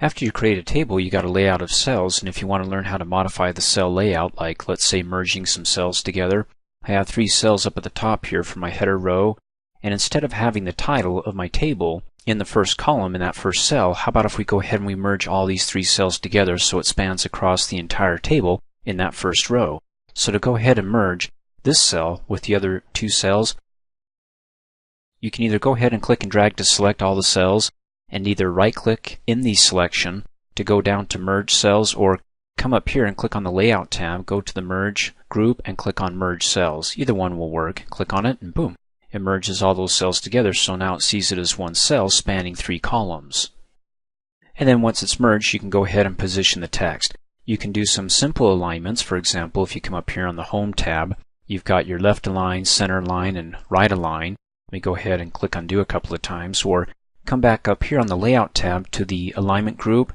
After you create a table, you got a layout of cells, and if you want to learn how to modify the cell layout, like let's say merging some cells together, I have 3 cells up at the top here for my header row, and instead of having the title of my table in the first column in that first cell, how about if we go ahead and we merge all these 3 cells together so it spans across the entire table in that first row. So to go ahead and merge this cell with the other 2 cells, you can either go ahead and click and drag to select all the cells, and either right-click in the selection to go down to Merge Cells, or come up here and click on the Layout tab, go to the Merge group, and click on Merge Cells. Either one will work. Click on it, and boom, it merges all those cells together, so now it sees it as one cell spanning 3 columns. And then once it's merged, you can go ahead and position the text. You can do some simple alignments. For example, if you come up here on the Home tab, you've got your left align, center align, and right align. Let me go ahead and click undo a couple of times, or come back up here on the Layout tab to the Alignment group,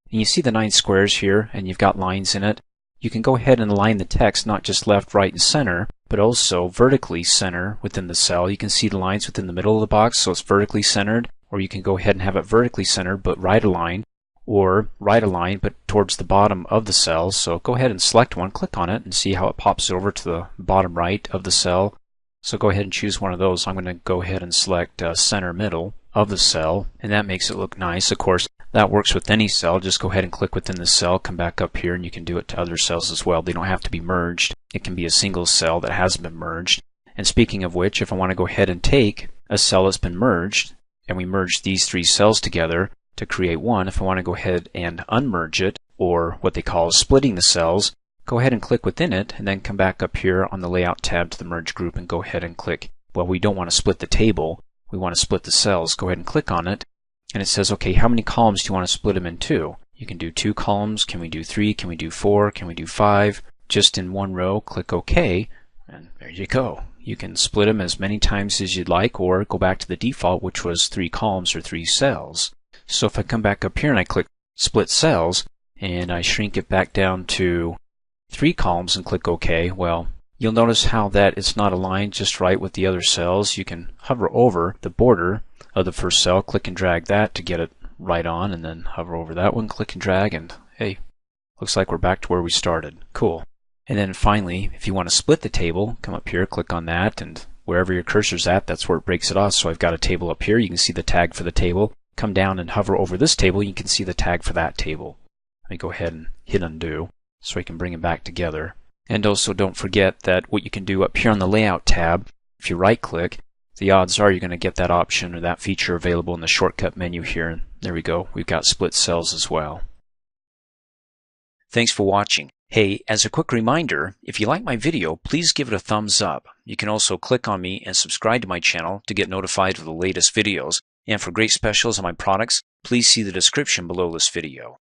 and you see the 9 squares here, and you've got lines in it. You can go ahead and align the text not just left, right, and center, but also vertically center within the cell. You can see the lines within the middle of the box, so it's vertically centered, or you can go ahead and have it vertically centered but right aligned, or right aligned but towards the bottom of the cell. So go ahead and select one, click on it, and see how it pops over to the bottom right of the cell. So go ahead and choose one of those. I'm going to go ahead and select center middle of the cell, and that makes it look nice. Of course, that works with any cell. Just go ahead and click within the cell, come back up here, and you can do it to other cells as well. They don't have to be merged. It can be a single cell that hasn't been merged. And speaking of which, if I want to go ahead and take a cell that's been merged, and we merge these 3 cells together to create one, if I want to go ahead and unmerge it, or what they call splitting the cells, go ahead and click within it, and then come back up here on the Layout tab to the Merge group and go ahead and click. Well, we don't want to split the table. We want to split the cells. Go ahead and click on it, and it says, okay, how many columns do you want to split them in 2? You can do 2 columns. Can we do 3? Can we do 4? Can we do 5? Just in one row, click OK, and there you go. You can split them as many times as you'd like, or go back to the default, which was 3 columns or 3 cells. So if I come back up here and I click Split Cells, and I shrink it back down to 3 columns and click OK, well, you'll notice how that it's not aligned just right with the other cells. You can hover over the border of the first cell, click and drag that to get it right on, and then hover over that one, click and drag, and hey, looks like we're back to where we started. Cool. And then finally, if you want to split the table, come up here, click on that, and wherever your cursor's at, that's where it breaks it off. So I've got a table up here. You can see the tag for the table. Come down and hover over this table. You can see the tag for that table. Let me go ahead and hit undo so I can bring them back together. And also don't forget that what you can do up here on the Layout tab, if you right click, the odds are you're going to get that option or that feature available in the shortcut menu here. And there we go. We've got split cells as well. Thanks for watching. Hey, as a quick reminder, if you like my video, please give it a thumbs up. You can also click on me and subscribe to my channel to get notified of the latest videos. And for great specials on my products, please see the description below this video.